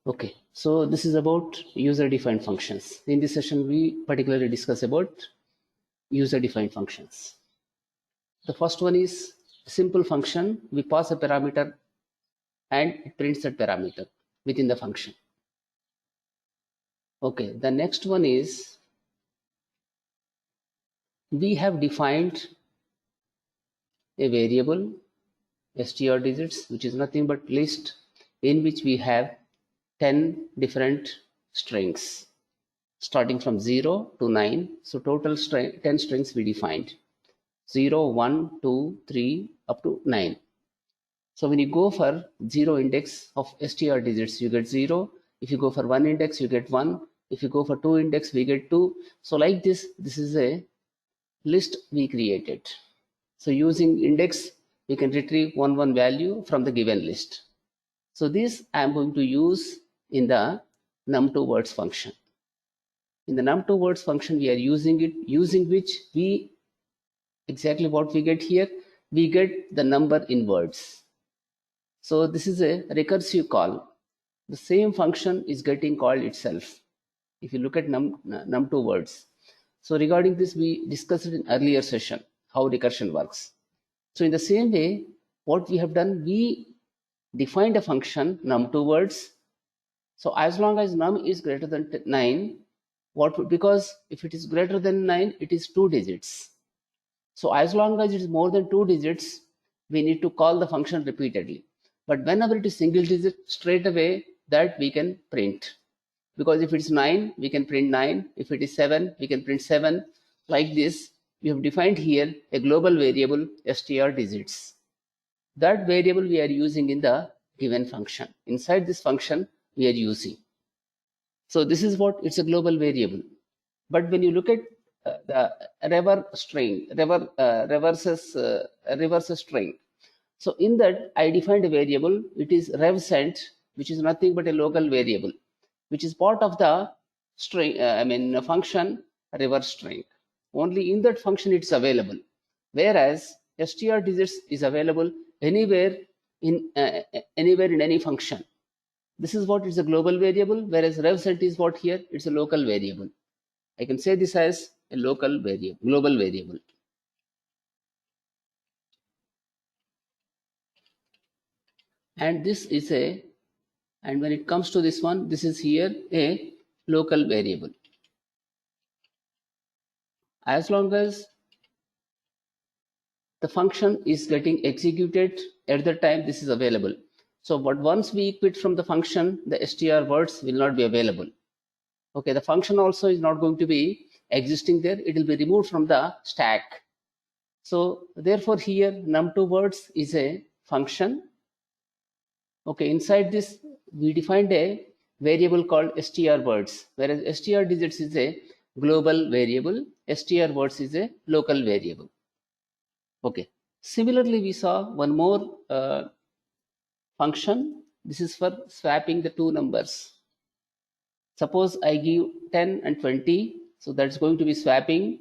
Okay, so this is about user-defined functions. In this session, we particularly discuss about user-defined functions. The first one is simple function. We pass a parameter and it prints that parameter within the function. Okay, the next one is we have defined a variable str digits, which is nothing but list in which we have 10 different strings starting from 0 to 9. So total 10 strings we defined. 0, 1, 2, 3 up to 9. So when you go for 0 index of str digits, you get 0. If you go for 1 index, you get 1. If you go for 2 index, we get 2. So like this is a list we created. So using index, we can retrieve one value from the given list. So this I am going to use in the num2 words function. In the num2 words function, we are using it, using which we exactly what we get here, we get the number in words. So this is a recursive call. The same function is getting called itself. If you look at num2 words. So regarding this, we discussed in earlier session how recursion works. So in the same way, what we have done, we defined a function num2 words. So as long as num is greater than 9, because if it is greater than 9, it is 2 digits. So as long as it is more than 2 digits, we need to call the function repeatedly. But whenever it is single digit, straight away that we can print. Because if it's 9, we can print 9. If it is 7, we can print 7. Like this, we have defined here a global variable str digits. That variable we are using in the given function. Inside this function, we are using. So this is what it's a global variable. But when you look at the reverse string. So in that, I defined a variable. It is rev sent, which is nothing but a local variable, which is part of the string. Function reverse string. Only in that function it's available. Whereas str digits is available anywhere in any function. This is what is a global variable, whereas rev set is what here, it's a local variable. I can say this as a local variable, global variable. And this is and when it comes to this one, this is here a local variable. As long as the function is getting executed at the time this is available. So, but once we quit from the function, the str words will not be available. Okay, the function also is not going to be existing there. It will be removed from the stack. So therefore here num2 words is a function. Okay, inside this we defined a variable called str words, whereas str digits is a global variable, str words is a local variable. Okay, similarly we saw one more function. This is for swapping the two numbers. Suppose I give 10 and 20, so that's going to be swapping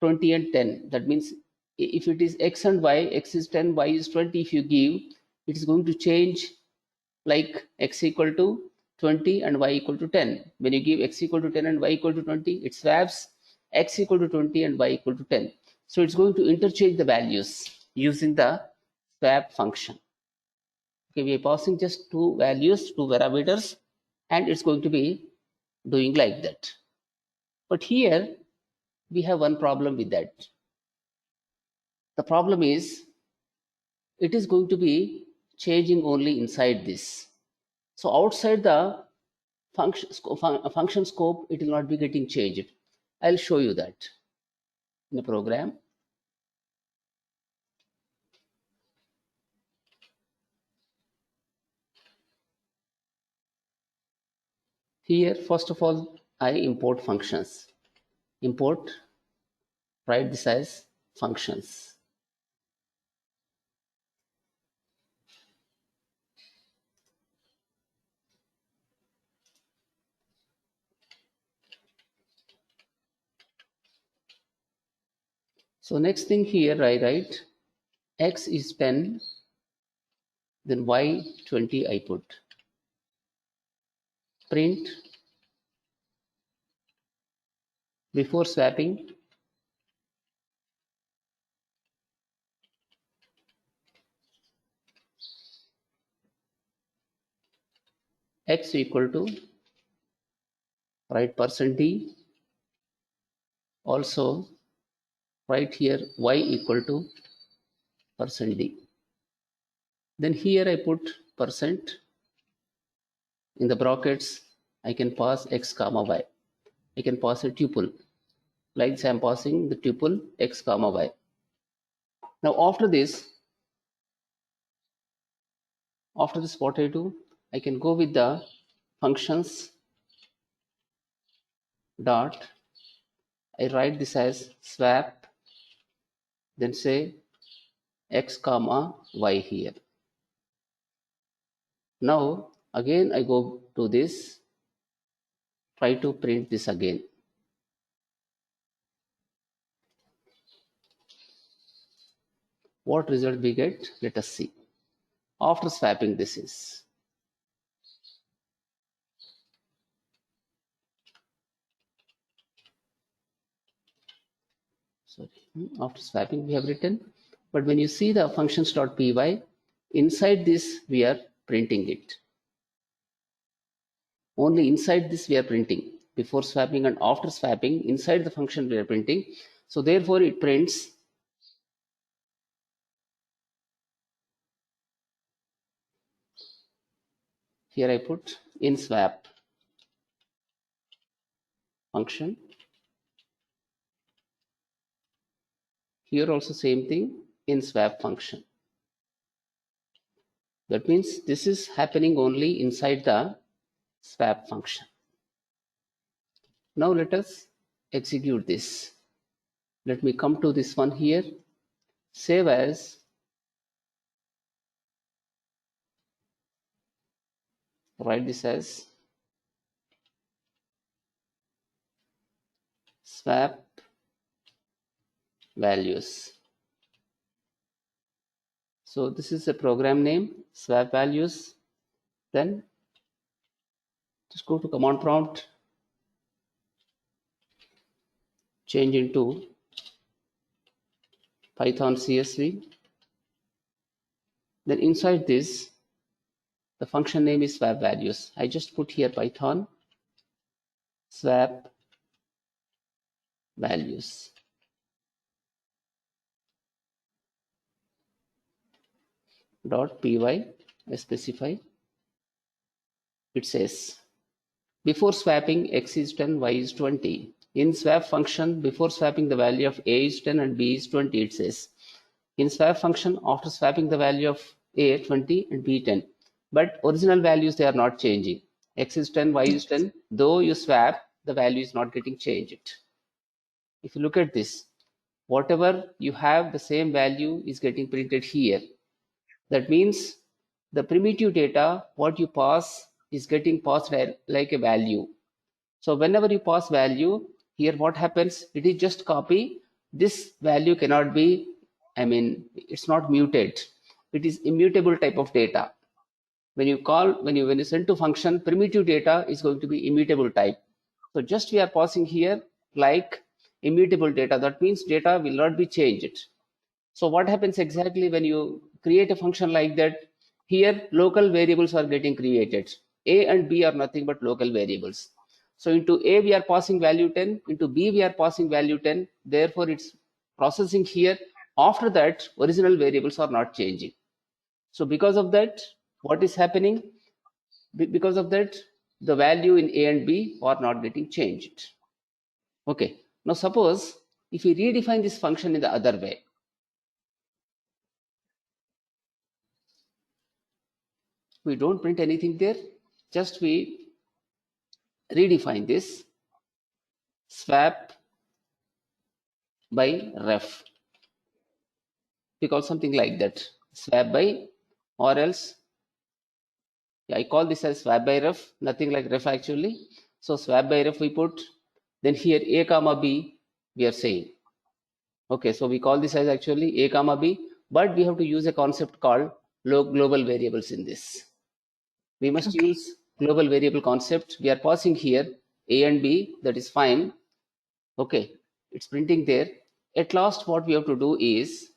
20 and 10. That means if it is x and y, x is 10, y is 20, if you give, it is going to change like x equal to 20 and y equal to 10. When you give x equal to 10 and y equal to 20, it swaps x equal to 20 and y equal to 10. So it's going to interchange the values using the swap function. Okay, we are passing just two values, two parameters, and it's going to be doing like that. But here we have one problem with that. The problem is it is going to be changing only inside this. So outside the function scope, it will not be getting changed. I'll show you that in the program. Here, first of all, I import functions. Import, write this as functions. So next thing here, I write x is 10, then y 20 I put. print before swapping x equal to, write %d, also write here y equal to %d. Then here I put percent, in the brackets I can pass x comma y. I can pass a tuple, like this I am passing the tuple x comma y. Now after this what I do, I can go with the functions dot, I write this as swap, then say x comma y here. Now again I go to this, try to print this again. What result we get? Let us see. After swapping this is, after swapping we have written, but when you see the functions.py, inside this we are printing it. Only inside this we are printing. Before swapping and after swapping, inside the function we are printing. So therefore it prints here, I put in swap function. Here also same thing, in swap function. That means this is happening only inside the swap function. Now let us execute this. Let me come to this one here, save as, write this as swap values. So this is a program name, swap values. Then just go to command prompt, change into Python CSV. Then inside this, the function name is swap values. I just put here Python swap values. .py, I specify. It says, before swapping x is 10, y is 20. In swap function, before swapping the value of a is 10 and b is 20, it says. In swap function, after swapping the value of a 20 and b 10. But original values, they are not changing. X is 10, y is 10. Though you swap, the value is not getting changed. If you look at this, whatever you have, the same value is getting printed here. That means the primitive data, what you pass, is getting passed like a value. So whenever you pass value, here what happens, it is just copy. This value cannot be, it's not muted. It is immutable type of data. When you send to function, primitive data is going to be immutable type. So just we are passing here like immutable data. That means data will not be changed. So what happens exactly when you create a function like that? Here local variables are getting created. A and B are nothing but local variables. So into A we are passing value 10, into B we are passing value 10. Therefore it's processing here. After that, original variables are not changing. So because of that, what is happening? Because of that, the value in A and B are not getting changed. Okay, now suppose if we redefine this function in the other way, we don't print anything there, just we redefine this swap by ref. We call something like that, swap by, or else I call this as swap by ref, nothing like ref actually. So swap by ref we put, then here a comma b we are saying. Okay, so we call this as actually a comma b, but we have to use a concept called global variables in this. We must use global variable concept. We are passing here A and B, that is fine. Okay, it's printing there. At last, what we have to do is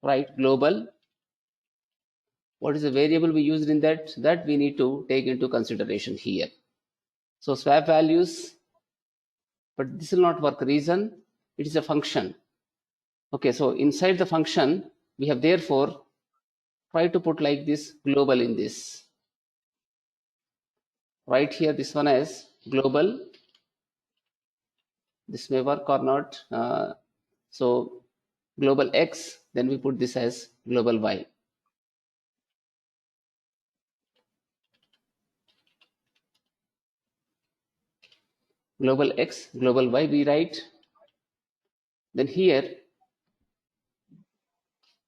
write global. What is the variable we used in that? That we need to take into consideration here. So swap values, but this will not work. Reason, it is a function. Okay, so inside the function, we have therefore try to put like this global in this. Right here, this one as global. This may work or not. So global X, then we put this as global Y. Global X, global Y we write. Then here,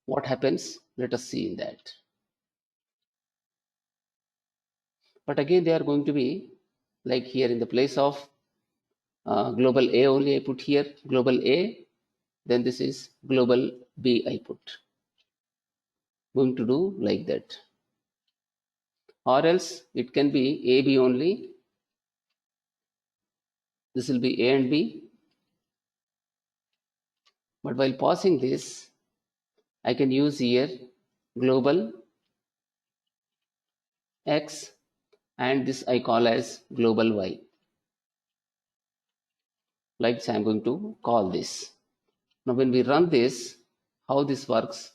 what happens? Let us see in that. But again, they are going to be like here in the place of global A only I put here, global A, then this is global B I put. Going to do like that. Or else it can be A, B only. This will be A and B. But while passing this, I can use here global X and this I call as global Y. Like this, I'm going to call this. Now when we run this, how this works?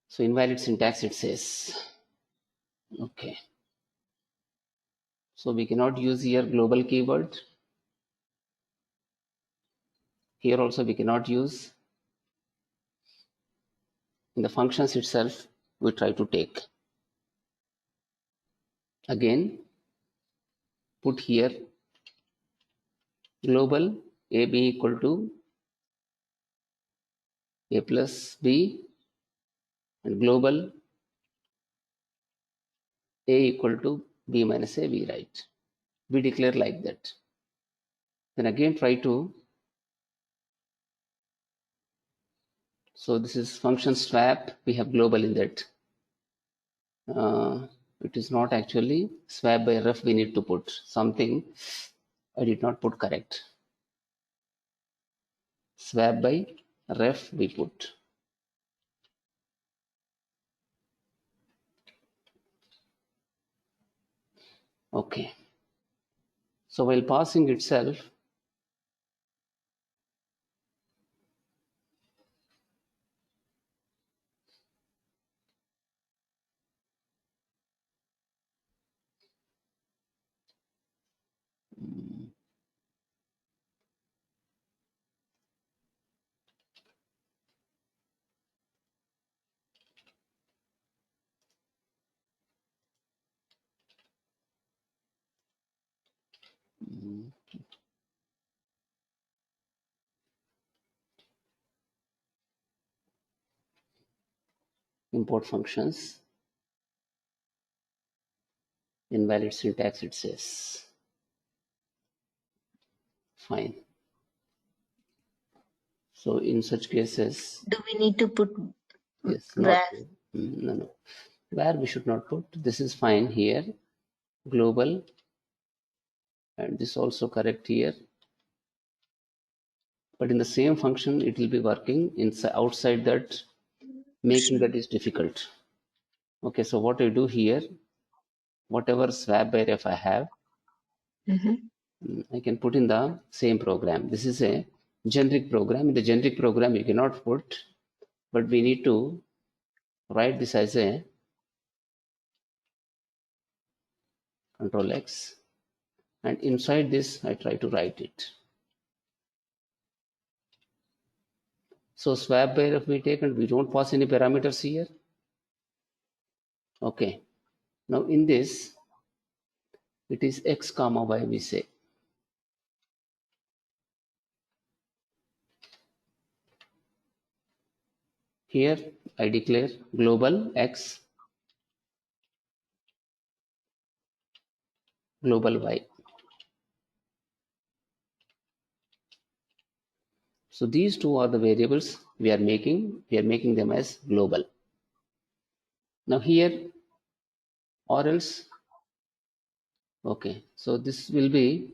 So invalid syntax it says. Okay. So we cannot use here global keyword. Here also we cannot use. In the functions itself, we try to take. Again, put here global AB equal to A plus B and global A equal to B minus A, we write. We declare like that. Then again try to, so this is function swap, we have global in that. It is not actually swap by ref, we need to put something I did not put correct. Swap by ref we put. Okay. So while passing itself, import functions, invalid syntax it says. Fine. So in such cases, Do we need to put yes, where? not no. Where we should not put. This is fine here. Global, and this also correct here. But in the same function, it will be working inside outside that, making that is difficult. Okay, so what I do here, whatever swap by ref I have, I can put in the same program. This is a generic program. In the generic program, you cannot put, but we need to write this as a control X, and inside this, I try to write it. So swap by ref we take, and we don't pass any parameters here. Okay. Now in this, it is X comma Y we say. Here I declare global X, global Y. So these two are the variables we are making them as global. Now here or else, okay, so this will be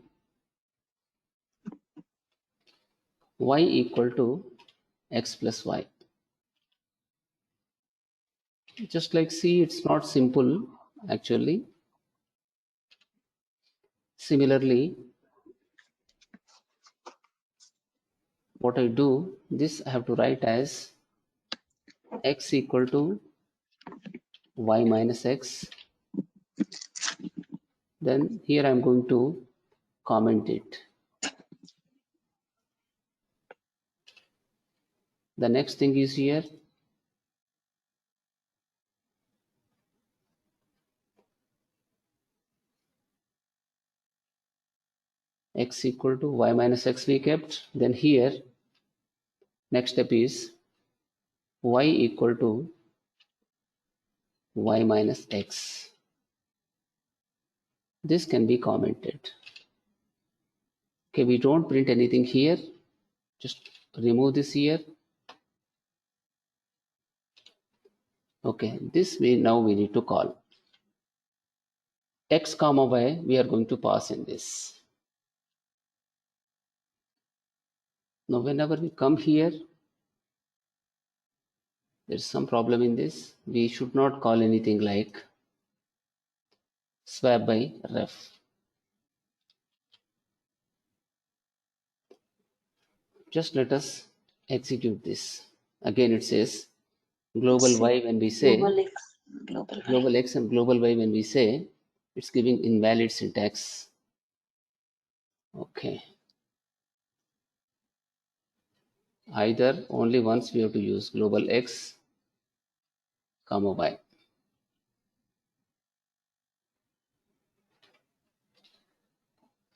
y equal to x plus y. Just like see, it's not simple actually. Similarly, what I do, this I have to write as x equal to y minus x. Then here I'm going to comment it. The next thing is here x equal to y minus x we kept. Then here next step is y equal to y minus x. This can be commented. Okay, we don't print anything here. Just remove this here. Okay, this way now we need to call x comma y. We are going to pass in this. Now whenever we come here, there's some problem in this. We should not call anything like swap by ref. Just let us execute this. Again it says global y when we say Global X, global Y. global x and global y when we say, it's giving invalid syntax. Okay. Either only once we have to use global x comma y.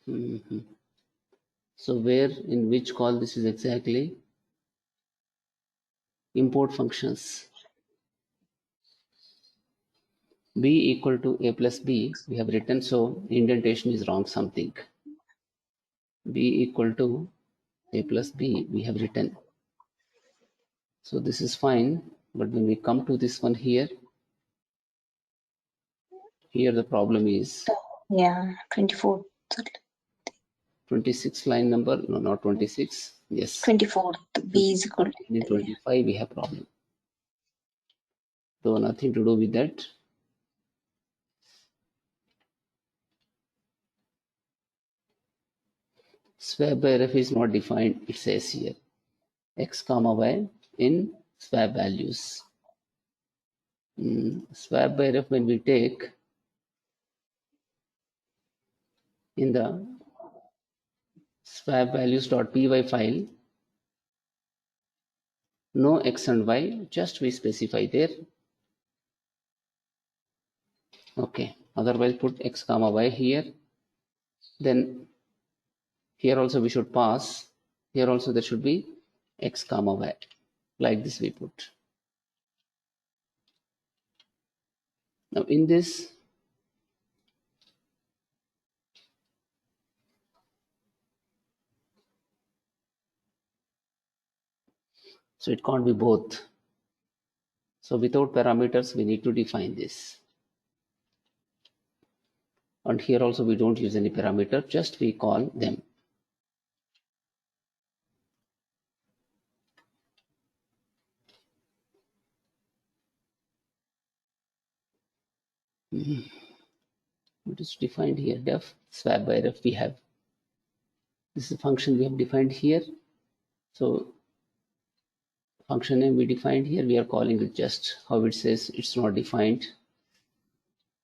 Mhm. So where in which call this is exactly? Import functions. B equal to a plus b we have written, so indentation is wrong something. B equal to a plus b we have written. So this is fine, but when we come to this one here the problem is Yeah, 24th, 26 line number, no, not 26, yes, 24th. B is equal in to 25 we have problem. So nothing to do with that. Swap by ref is not defined, it says here x comma y in swap values. Swap by ref when we take in the swap values.py file, no x and y, just we specify there. Okay, otherwise put x comma y here. Then here also we should pass, here also there should be x comma y, like this we put. Now in this, so it can't be both. So without parameters we need to define this. And here also we don't use any parameter, just we call them. It is defined here, def swap by ref we have. This is a function we have defined here. So function name we defined here, we are calling it just how it says, it's not defined.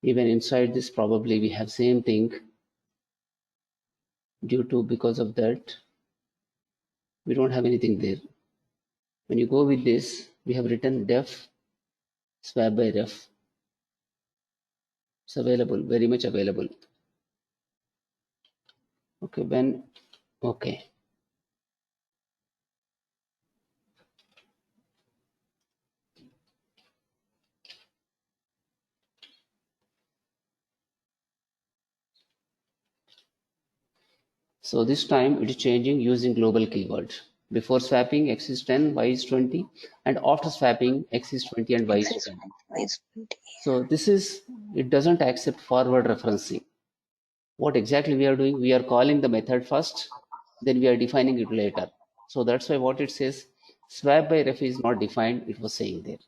Even inside this probably we have same thing. Because of that we don't have anything there. When you go with this, we have written def swap by ref. It's available, very much available. Okay, when okay. So this time it is changing using global keyword. Before swapping, x is 10, y is 20, and after swapping, x is 20 and y is X is 10. 20, Y is 20. So this is, it doesn't accept forward referencing. What exactly we are doing? We are calling the method first, then we are defining it later. So that's why what it says, swap by ref is not defined, it was saying there.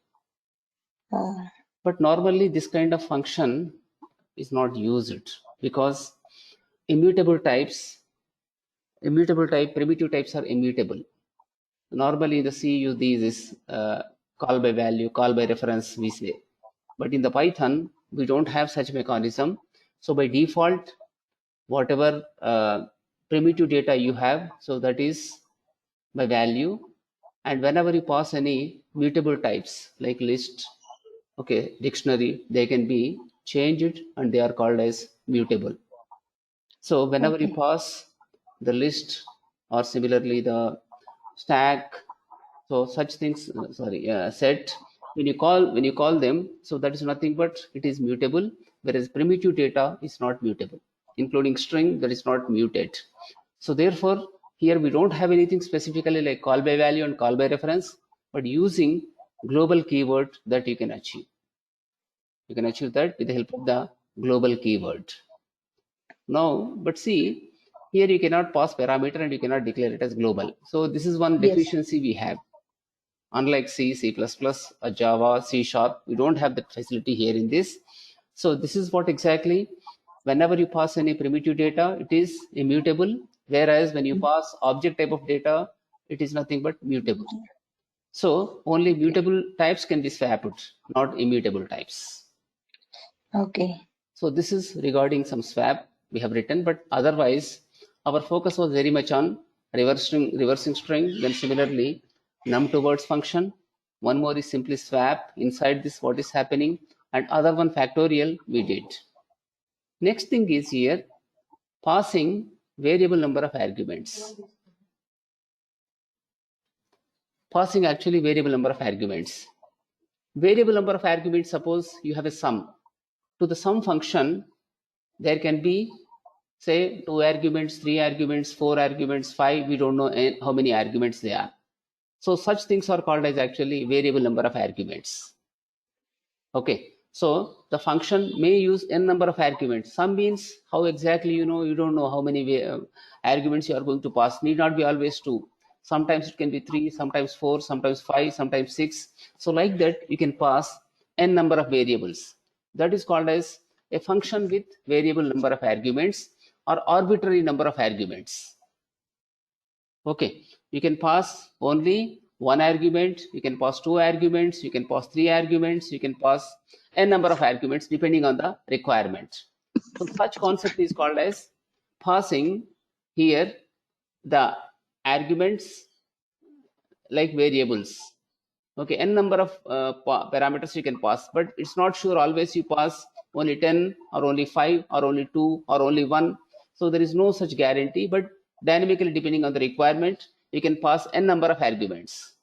Oh, But normally this kind of function is not used because primitive types are immutable. Normally in the C you use this call by value, call by reference we say. But in the Python, we don't have such mechanism. So by default, whatever primitive data you have, so that is by value. And whenever you pass any mutable types like list, okay, dictionary, they can be changed and they are called as mutable. So whenever you okay. pass the list or similarly the stack, so such things, set, when you call them, so that is nothing but it is mutable, whereas primitive data is not mutable, including string that is not muted. So therefore, here we don't have anything specifically like call by value and call by reference, but using global keyword that you can achieve. You can achieve that with the help of the global keyword. Now, but see, here you cannot pass parameter and you cannot declare it as global. So this is one Yes. deficiency we have. Unlike C, C++, Java, C Sharp, we don't have that facility here in this. So this is what exactly, whenever you pass any primitive data, it is immutable. Whereas when you pass object type of data, it is nothing but mutable. So only mutable types can be swapped, not immutable types. Okay. So this is regarding some swap we have written, but otherwise our focus was very much on reversing string. Then similarly, num towards function. One more is simply swap. Inside this, what is happening, and other one factorial we did. Next thing is here passing variable number of arguments. Passing actually variable number of arguments. Variable number of arguments. Suppose you have a sum. To the sum function, there can be say 2 arguments, 3 arguments, 4 arguments, 5, we don't know how many arguments they are. So such things are called as actually variable number of arguments. Okay, so the function may use n number of arguments. Some means how exactly you don't know how many arguments you are going to pass. Need not be always 2. Sometimes it can be 3, sometimes 4, sometimes 5, sometimes 6. So like that you can pass n number of variables. That is called as a function with variable number of arguments or arbitrary number of arguments. Okay, you can pass only one argument, you can pass 2 arguments, you can pass 3 arguments, you can pass n number of arguments depending on the requirement. So such concept is called as passing here the arguments like variables. Okay, n number of parameters you can pass, but it's not sure always you pass only 10 or only 5 or only 2 or only 1. So there is no such guarantee, but dynamically depending on the requirement you can pass n number of arguments.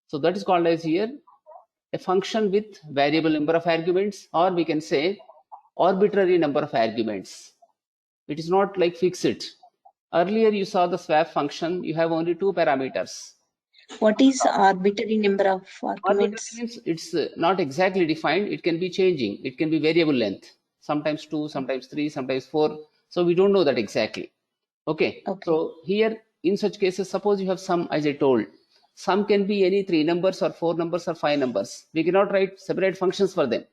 So that is called as here a function with variable number of arguments, or we can say arbitrary number of arguments. It is not like fixed. Earlier you saw the swap function, you have only 2 parameters. What is arbitrary number of Arbitrary arguments? means it's not exactly defined. It can be changing. It can be variable length. Sometimes 2, sometimes 3, sometimes 4. So we don't know that exactly. Okay. Okay. So here, in such cases, suppose you have sum, as I told, sum can be any 3 numbers or 4 numbers or 5 numbers. We cannot write separate functions for them.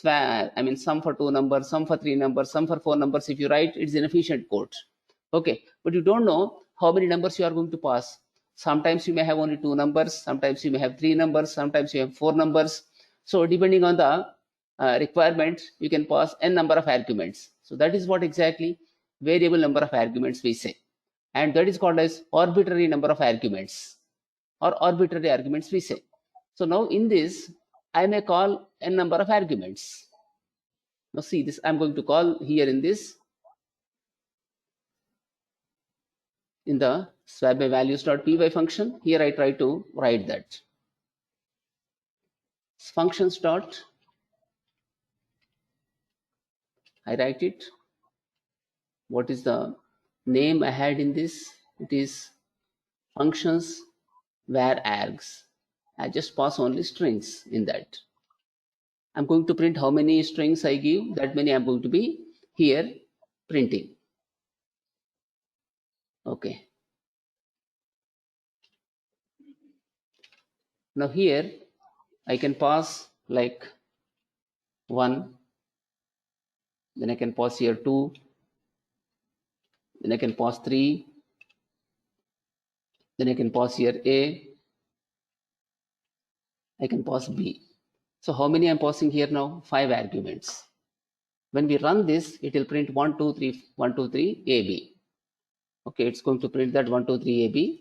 I mean, sum for 2 numbers, sum for 3 numbers, sum for 4 numbers. If you write, it's inefficient code. Okay. But you don't know how many numbers you are going to pass. Sometimes you may have only 2 numbers, sometimes you may have 3 numbers, sometimes you have 4 numbers. So depending on the requirement, you can pass n number of arguments. So that is what exactly variable number of arguments we say. And that is called as arbitrary number of arguments or arbitrary arguments we say. So now in this, I may call n number of arguments. Now see this, I'm going to call here in this, in the swap by values.py function. Here I try to write that. Functions dot, I write it. What is the name I had in this? It is functions var args. I just pass only strings in that. I'm going to print how many strings I give, that many I'm going to be here printing. Okay. Now here I can pass like 1, then I can pass here 2, then I can pass 3, then I can pass here A, I can pass B. So how many I'm passing here now? 5 arguments. When we run this, it will print 1, 2, 3, 1, 2, 3, AB. Okay, it's going to print that 1, 2, 3, AB.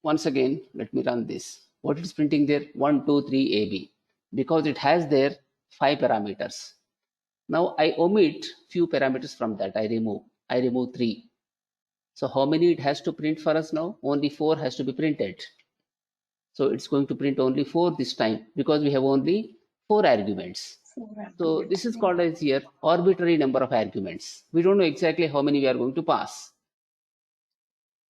Once again, let me run this. What is printing there? 1, 2, 3, AB. Because it has there 5 parameters. Now I omit few parameters from that. I remove 3. So how many it has to print for us now? Only 4 has to be printed. So it's going to print only 4 this time because we have only 4 arguments. So this is called as here arbitrary number of arguments. We don't know exactly how many we are going to pass.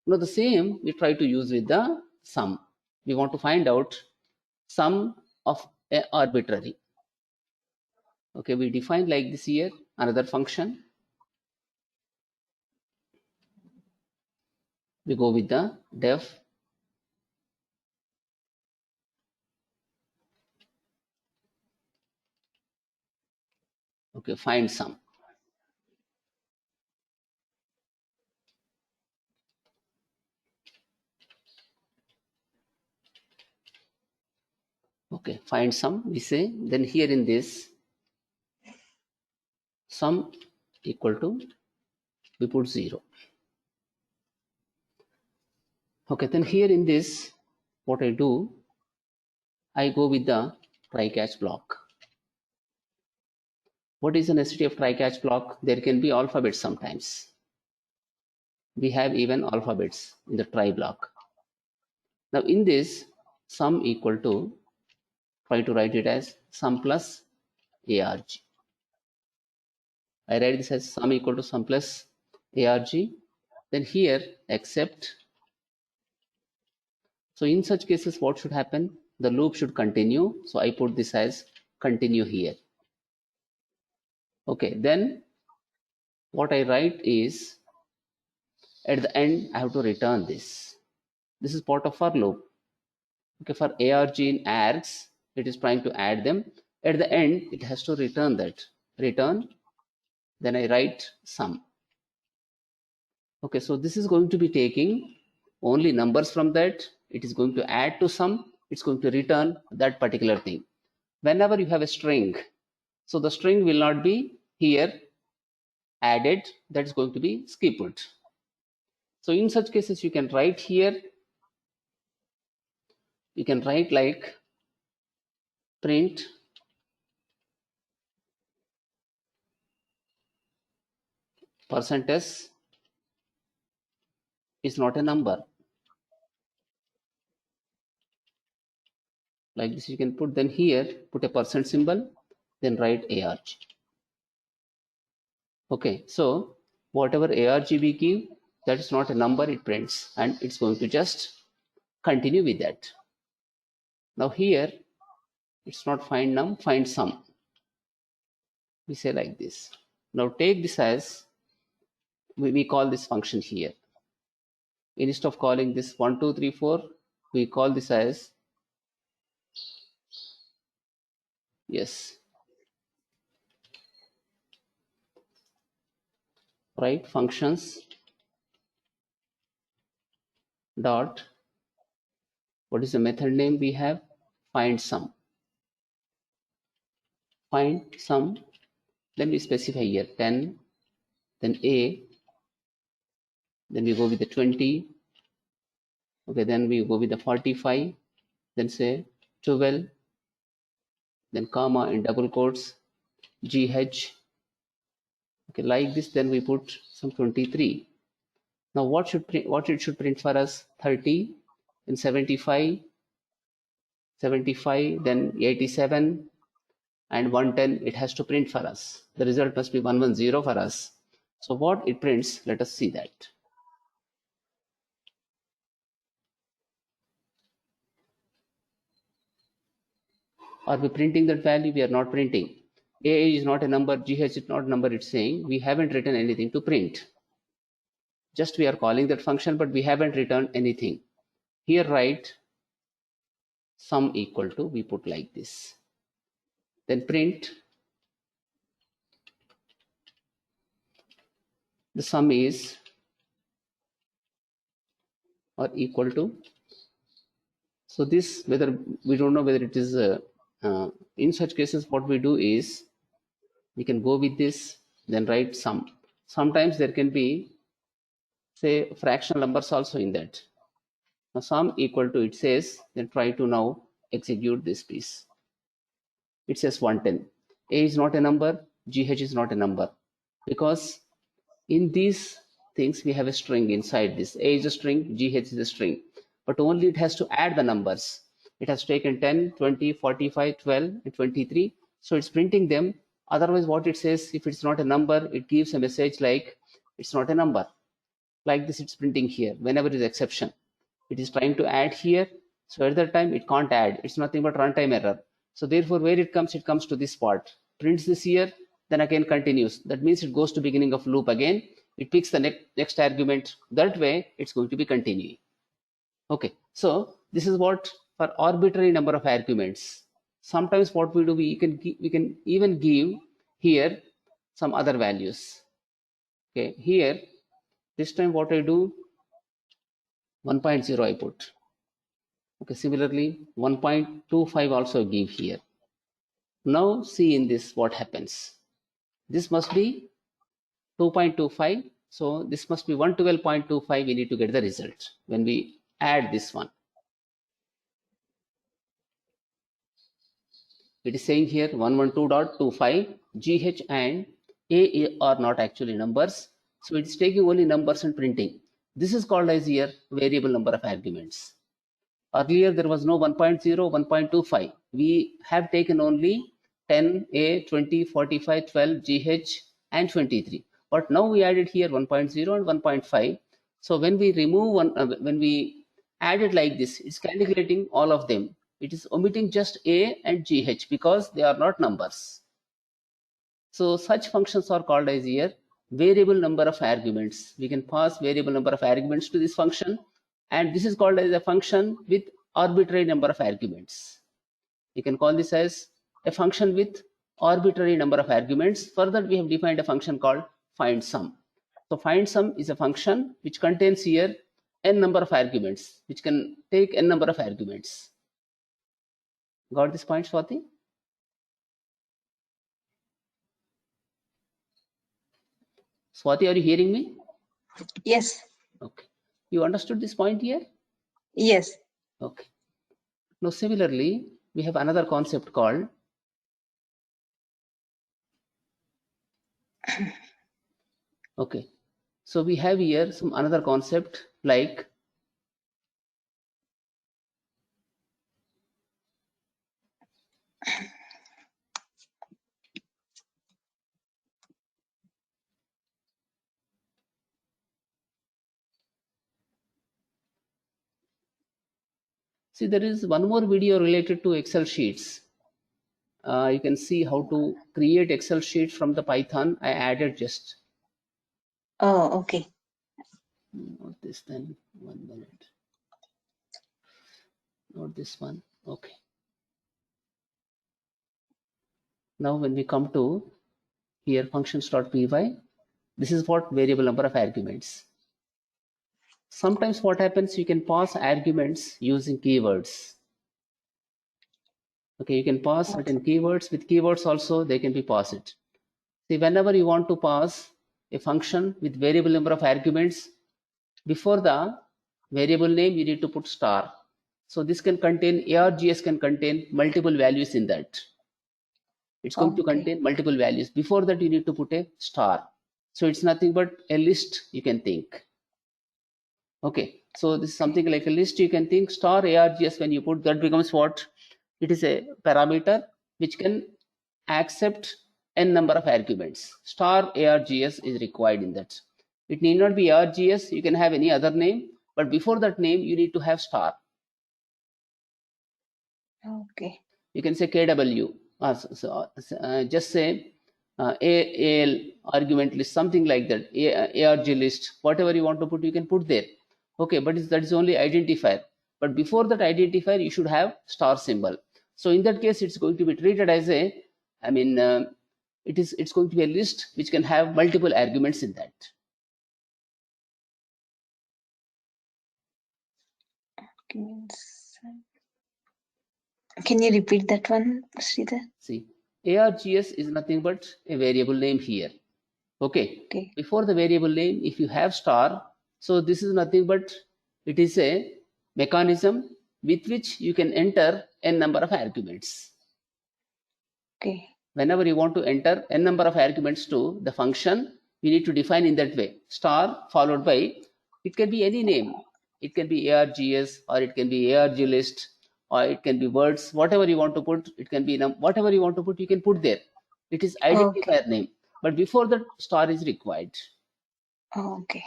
Now the same we try to use with the sum. We want to find out sum of a arbitrary. Okay, we define like this here another function. We go with the def okay, find sum. Okay, find sum we say, then here in this sum equal to we put 0. Okay, then here in this what I do, I go with the try catch block. What is the necessity of try catch block? There can be alphabets sometimes. We have even alphabets in the try block. Now in this sum equal to, try to write it as sum plus arg. I write this as sum equal to sum plus arg. Then here except. So in such cases what should happen? The loop should continue. So I put this as continue here. Okay, then what I write is at the end I have to return this. This is part of for loop. Okay, for arg in args, it is trying to add them. At the end, it has to return that. Return, then I write sum. Okay, so this is going to be taking only numbers from that. It is going to add to sum. It's going to return that particular thing. Whenever you have a string, so the string will not be here added. That is going to be skipped. So in such cases, you can write here. You can write like print %s is not a number. Like this you can put, then here put a % symbol, then write arg. Okay, so whatever arg we give, that is not a number, it prints, and it's going to just continue with that. Now here it's not find num, find sum. We say like this. Now take this as we call this function here. Instead of calling this 1 2 3 4, we call this as yes, right, functions dot, what is the method name we have? Find sum. Find sum, then we specify here 10, then a, then we go with the 20. Okay, then we go with the 45, then say 12, then comma in double quotes gh. Okay, like this, then we put some 23. Now what it should print for us? 30, then 75, 75, then 87, and 110. It has to print for us. The result must be 110 for us. So what it prints, let us see that. Are we printing that value? We are not printing. A is not a number, GH is not a number, it's saying we haven't written anything to print. Just we are calling that function, but we haven't written anything. Here write sum equal to, we put like this. Then print the sum is or equal to. So this, whether we don't know whether it is in such cases, what we do is we can go with this, then write sum. Sometimes there can be, say, fractional numbers also in that. Now sum equal to, it says, then try to now execute this piece. It says 110. A is not a number, GH is not a number, because in these things we have a string inside this. A is a string, GH is a string, but only it has to add the numbers. It has taken 10, 20, 45, 12, and 23. So it's printing them. Otherwise, what it says, if it's not a number, it gives a message like it's not a number. Like this, it's printing here whenever is exception. It is trying to add here. So at that time, it can't add. It's nothing but runtime error. So therefore, where it comes to this part. Prints this here, then again continues. That means it goes to beginning of loop again. It picks the next argument. That way, it's going to be continuing. Okay, so this is what for arbitrary number of arguments. Sometimes what we do, we can even give here some other values. Okay, here this time what I do, 1.0 I put. Okay, similarly 1.25 also give here. Now see in this what happens. This must be 2.25. So this must be 112.25. We need to get the result when we add this one. It is saying here 112.25. GH and A are not actually numbers. So it is taking only numbers and printing. This is called as here variable number of arguments. Earlier there was no 1.0, 1.25. We have taken only 10, A, 20, 45, 12, GH and 23. But now we added here 1.0 and 1.5. So when we remove one, when we add it like this, it's calculating all of them. It is omitting just A and GH because they are not numbers. So such functions are called as here variable number of arguments. We can pass variable number of arguments to this function, and this is called as a function with arbitrary number of arguments. You can call this as a function with arbitrary number of arguments. Further, we have defined a function called find sum. So find sum is a function which contains here n number of arguments, which can take n number of arguments. Got this point, Swati? Swati, are you hearing me? Yes. Okay. You understood this point here? Yes. Okay. Now, similarly, we have another concept called okay. So we have here some another concept like see, there is one more video related to Excel sheets. You can see how to create Excel sheet from the Python. I added just. Oh, okay. Not this then. 1 minute. Not this one. Okay. Now when we come to here functions.py, this is what variable number of arguments. Sometimes what happens, you can pass arguments using keywords. Okay, you can pass certain keywords. With keywords also, they can be passed. See, whenever you want to pass a function with variable number of arguments, before the variable name, you need to put star. So this can contain, ARGS can contain multiple values in that. It's going to contain multiple values. Before that, you need to put a star. So it's nothing but a list, you can think. Okay, so this is something like a list, you can think star ARGS. When you put that, becomes what? It is a parameter which can accept n number of arguments. Star ARGS is required in that. It need not be ARGS, you can have any other name, but before that name, you need to have star. Okay. You can say KW. Just say AL argument list, something like that. ARG list, whatever you want to put, you can put there. Okay, but that is only identifier. But before that identifier, you should have star symbol. So in that case, it's going to be treated as a, I mean, it's going to be a list which can have multiple arguments in that. Can you repeat that one, Sridhar? See, ARGS is nothing but a variable name here. Okay. Okay. Before the variable name, if you have star, so this is nothing but it is a mechanism with which you can enter n number of arguments. Okay. Whenever you want to enter n number of arguments to the function, you need to define in that way. Star followed by, it can be any name. It can be ARGS, or it can be ARG list, or it can be words, whatever you want to put. It can be whatever you want to put, you can put there. It is identifier name, but before that star is required. Okay.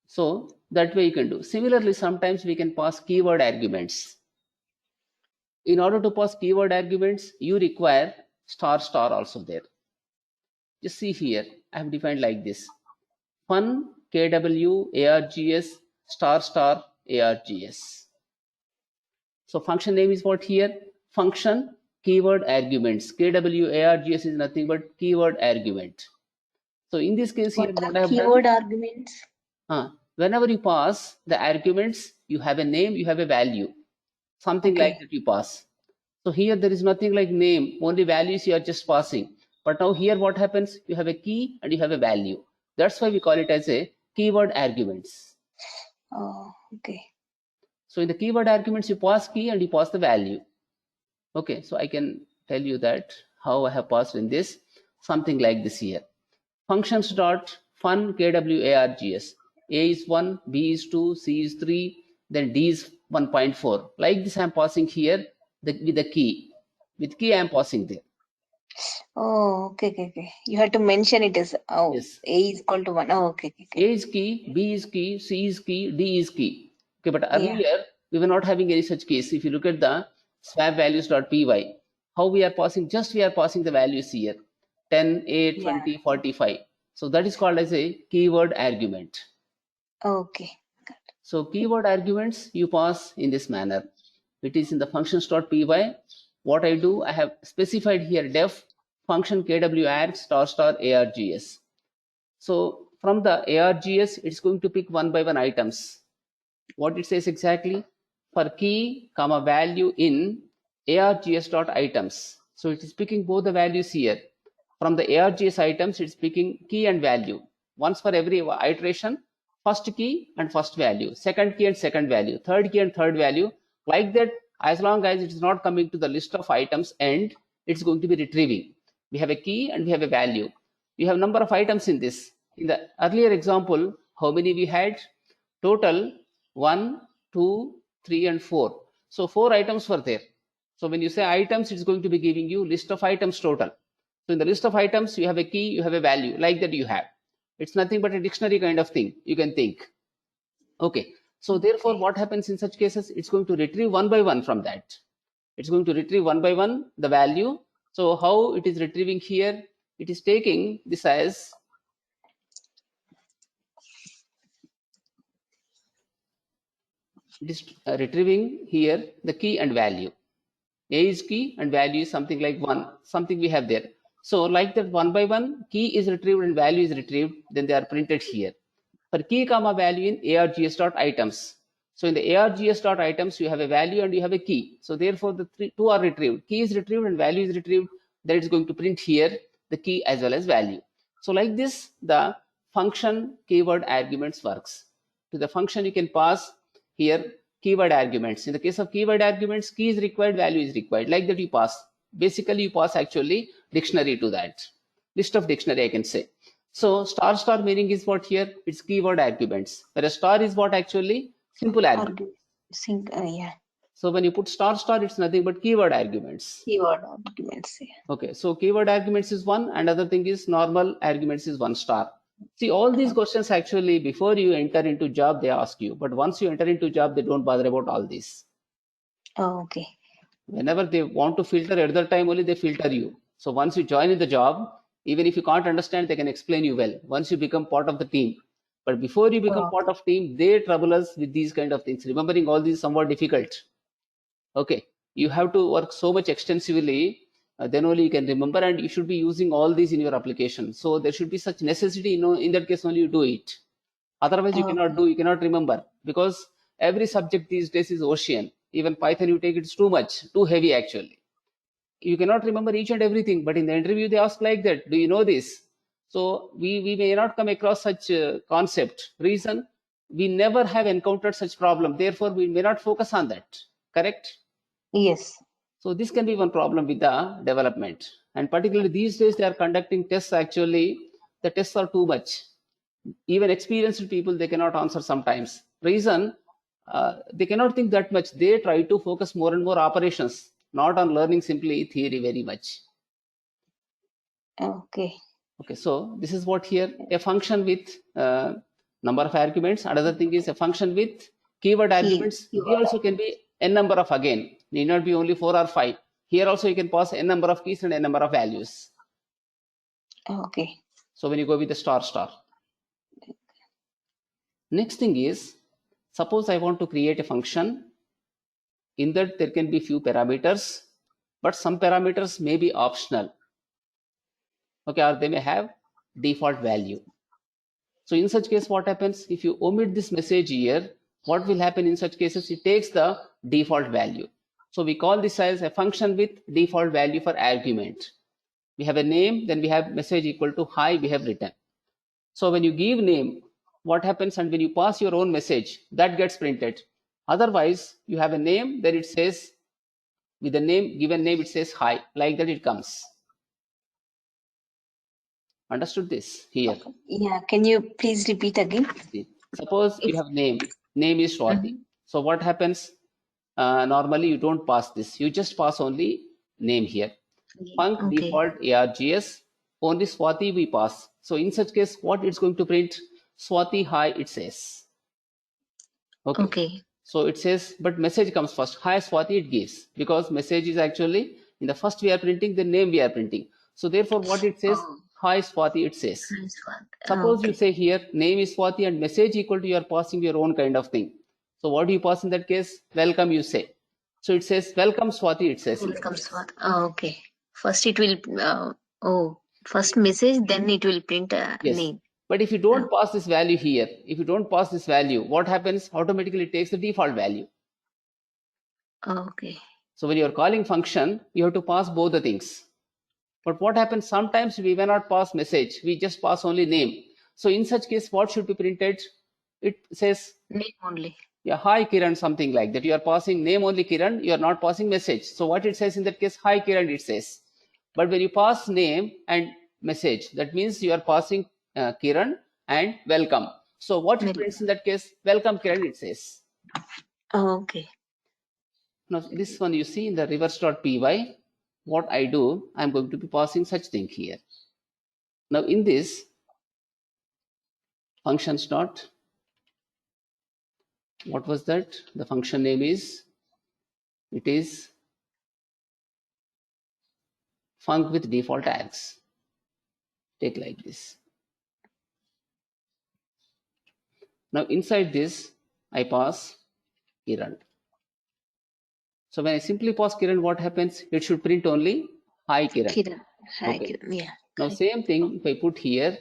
So that way you can do. Similarly, sometimes we can pass keyword arguments. In order to pass keyword arguments, you require star also there. Just see here, I have defined like this: fun KW ARGS star ARGS. So function name is what here? Function keyword arguments. KW ARGS is nothing but keyword argument. So in this case here, what I have keyword done, arguments? Whenever you pass the arguments, you have a name, you have a value, something like that you pass. So here there is nothing like name, only values you are just passing. But now here what happens? You have a key and you have a value. That's why we call it as a keyword arguments. Oh, okay. So in the keyword arguments, you pass key and you pass the value. Okay, so I can tell you that how I have passed in this, something like this here. Functions dot fun KWARGS. A is 1, B is 2, C is 3, then D is 1.4. Like this I am passing here with the key. With key I am passing there. Oh, okay. You have to mention it as, yes. A is equal to 1. Oh, okay. A is key, B is key, C is key, D is key. Okay, but earlier we were not having any such case. If you look at the swap values.py, how we are passing, we are passing the values here: 10, 8, 20, 45. So that is called as a keyword argument. Okay. So keyword arguments you pass in this manner. It is in the functions.py. What I do, I have specified here def function KWARG star ARGS. So from the ARGS, it's going to pick one by one items. What it says exactly? For key, comma value in ARGS.items. So it is picking both the values here. From the ARGS items, it's picking key and value. Once for every iteration, first key and first value, second key and second value, third key and third value. Like that, as long as it is not coming to the list of items end, it's going to be retrieving. We have a key and we have a value. We have number of items in this. In the earlier example, how many we had? Total 1, 2, 3 and 4. So 4 items were there. So when you say items, it's going to be giving you list of items total. So in the list of items, you have a key, you have a value, like that you have. It's nothing but a dictionary kind of thing, you can think. Okay, so therefore what happens in such cases? It's going to retrieve one by one from that. It's going to retrieve one by one the value. So how it is retrieving here? It is taking this as it is retrieving here the key and value. A is key and value is something like 1, something we have there. So like that, one by one, key is retrieved and value is retrieved, then they are printed here. For key comma value in ARGS.items. So in the ARGS.items, you have a value and you have a key. So therefore the two are retrieved. Key is retrieved and value is retrieved. That is going to print here the key as well as value. So like this, the function keyword arguments works. To the function you can pass here keyword arguments. In the case of keyword arguments, key is required, value is required. Like that you pass. Basically you pass actually dictionary to that. List of dictionary I can say. So star meaning is what here? It's keyword arguments. Whereas star is what actually? Simple argument. So when you put star, it's nothing but keyword arguments. Keyword arguments. Yeah. Okay, so keyword arguments is 1, and other thing is normal arguments is 1 star. See, all these questions actually before you enter into job they ask you, but once you enter into job they don't bother about all this. Oh, okay. Whenever they want to filter, at that time only they filter you. So once you join in the job, even if you can't understand, they can explain you well. Once you become part of the team. But before you become part of team, they trouble us with these kind of things. Remembering all these is somewhat difficult. Okay, you have to work so much extensively, then only you can remember, and you should be using all these in your application. So there should be such necessity, in that case only you do it. Otherwise, you cannot do, you cannot remember, because every subject these days is ocean. Even Python, you take it's too much, too heavy actually. You cannot remember each and everything, but in the interview they ask like that, do you know this? So we may not come across such concept. Reason, we never have encountered such problem. Therefore, we may not focus on that. Correct? Yes. So this can be one problem with the development. And particularly these days, they are conducting tests. Actually, the tests are too much. Even experienced people, they cannot answer sometimes. Reason, they cannot think that much. They try to focus more and more operations, not on learning simply theory very much. Okay. Okay, so this is what here, a function with number of arguments. Another thing is a function with keyword arguments. Here also can be n number of, again, need not be only 4 or 5. Here also you can pass n number of keys and n number of values. Okay. So when you go with the star star. Next thing is, suppose I want to create a function. In that there can be few parameters, but some parameters may be optional. Okay, or they may have default value. So in such case, what happens if you omit this message here? What will happen in such cases? It takes the default value. So we call this as a function with default value for argument. We have a name, then we have message equal to hi, we have written. So when you give name, what happens, and when you pass your own message, that gets printed. Otherwise, you have a name, then it says, with the name, given name, it says hi, like that it comes. Understood this here? Yeah, can you please repeat again? Suppose you have name is Swati. So what happens? Normally you don't pass this, you just pass only name here. Func default args, only Swati we pass. So in such case, what it's going to print? Swati hi, it says. Okay. So it says, but message comes first. Hi Swati, it gives, because message is actually in the first we are printing, the name we are printing. So therefore, what it says, hi Swati, it says. Suppose you say here name is Swati and message equal to, you are passing your own kind of thing. So what do you pass in that case? Welcome, you say. So it says welcome Swati, it says. Welcome Swati. Okay. First it will first message, then it will print a name. But if you don't pass this value here, if you don't pass this value, what happens? Automatically it takes the default value. Okay. So when you are calling function, you have to pass both the things. But what happens? Sometimes we may not pass message, we just pass only name. So in such case, what should be printed? It says name only. Yeah, hi Kiran, something like that. You are passing name only Kiran, you are not passing message. So what it says in that case, hi Kiran, it says. But when you pass name and message, that means you are passing Kiran and welcome. So what it prints in that case? Welcome Kiran, it says. Okay. Now this one you see in the reverse.py, what I do, I'm going to be passing such thing here. Now in this functions dot, what was that? The function name is, it is func with default tags. Take like this. Now inside this, I pass Kiran. So when I simply pass Kiran, what happens? It should print only hi Kiran. Kiran. Hi Okay. Kiran. Yeah. Now same thing, if I put here,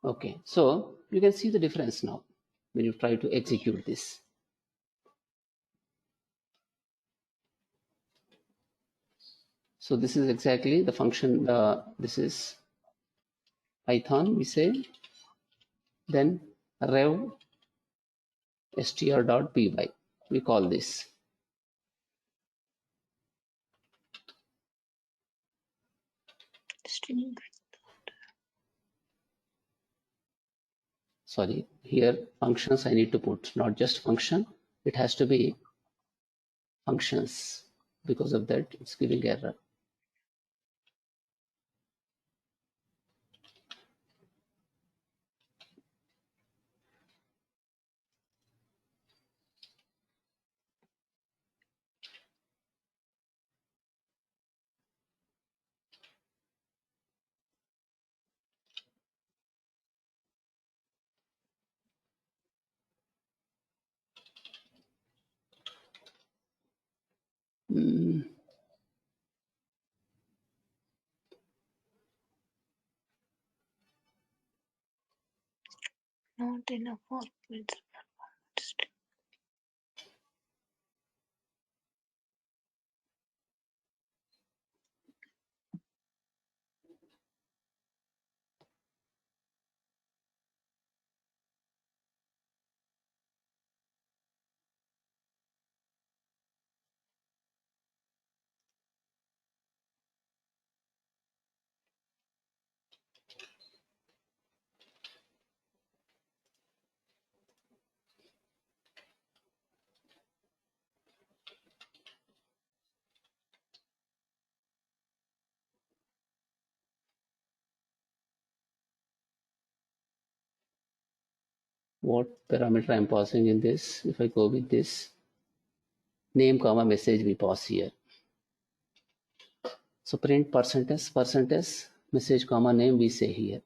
okay. So you can see the difference now when you try to execute this. So this is exactly the function. This is Python, we say. Then rev str.py, we call this. sorry, here functions I need to put, not just function, it has to be functions. Because of that, it's giving error. Mm, Not enough outputs. what parameter I'm passing in this? If I go with this, name comma message we pass here. So print percentage message comma name we say here.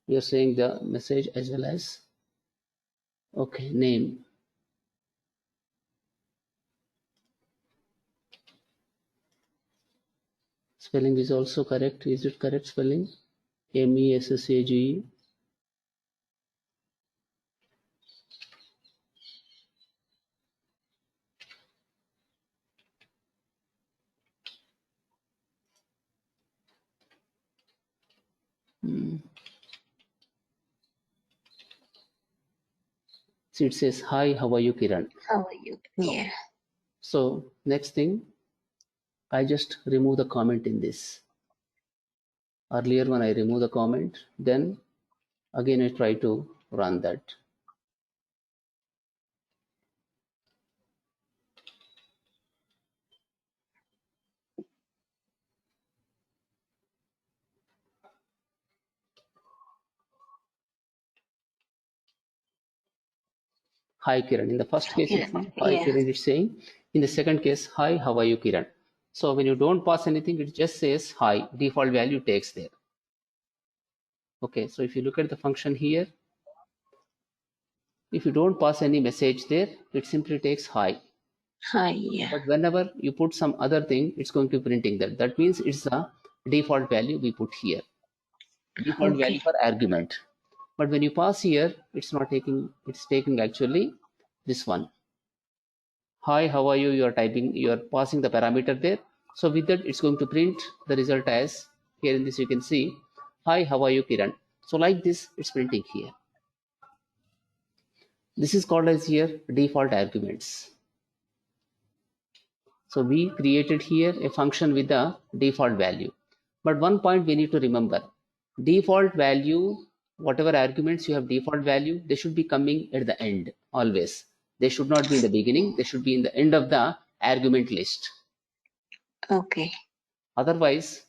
We are saying the message as well as, okay, name. Spelling is also correct. Is it correct spelling? MESSAGE. So it says, hi, how are you, Kiran? How are you? Yeah. So next thing, I just remove the comment in this. Earlier when I remove the comment, then again I try to run that. Hi Kiran. In the first case, it's hi Yeah. Kiran, it's saying. In the second case, hi, how are you, Kiran? So when you don't pass anything, it just says hi, default value takes there. Okay, so if you look at the function here, if you don't pass any message there, it simply takes hi. Hi. Yeah. But whenever you put some other thing, it's going to be printing that. That means it's the default value we put here. Default value for argument. But when you pass here, it's not taking, it's taking actually this one. Hi, how are you? You are typing, you are passing the parameter there. So with that, it's going to print the result as, here in this you can see, hi, how are you, Kiran? So like this, it's printing here. This is called as here default arguments. So we created here a function with the default value. But one point we need to remember, default value, whatever arguments you have default value, they should be coming at the end always. They should not be in the beginning. They should be in the end of the argument list. Okay. Otherwise,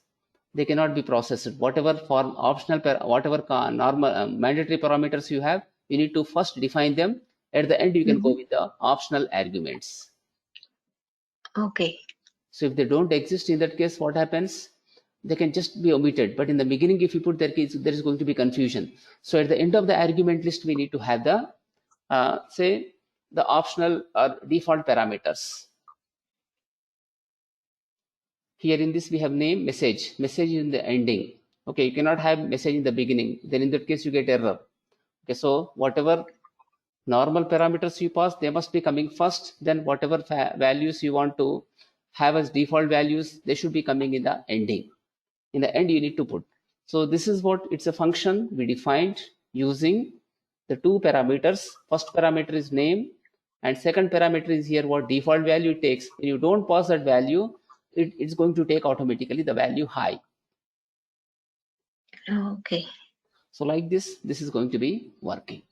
they cannot be processed. Whatever form optional, whatever normal mandatory parameters you have, you need to first define them. At the end, you can go with the optional arguments. Okay. So if they don't exist, in that case, what happens? They can just be omitted. But in the beginning, if you put their keys, there is going to be confusion. So at the end of the argument list, we need to have the, say, the optional or default parameters. Here in this, we have name, message. Message is in the ending. Okay, you cannot have message in the beginning. Then in that case, you get error. Okay, so whatever normal parameters you pass, they must be coming first. Then whatever values you want to have as default values, they should be coming in the ending. In the end, you need to put. So this is what, it's a function we defined using the two parameters. First parameter is name, and second parameter is here what default value it takes. When you don't pass that value, it's going to take automatically the value high. Okay. So like this is going to be working.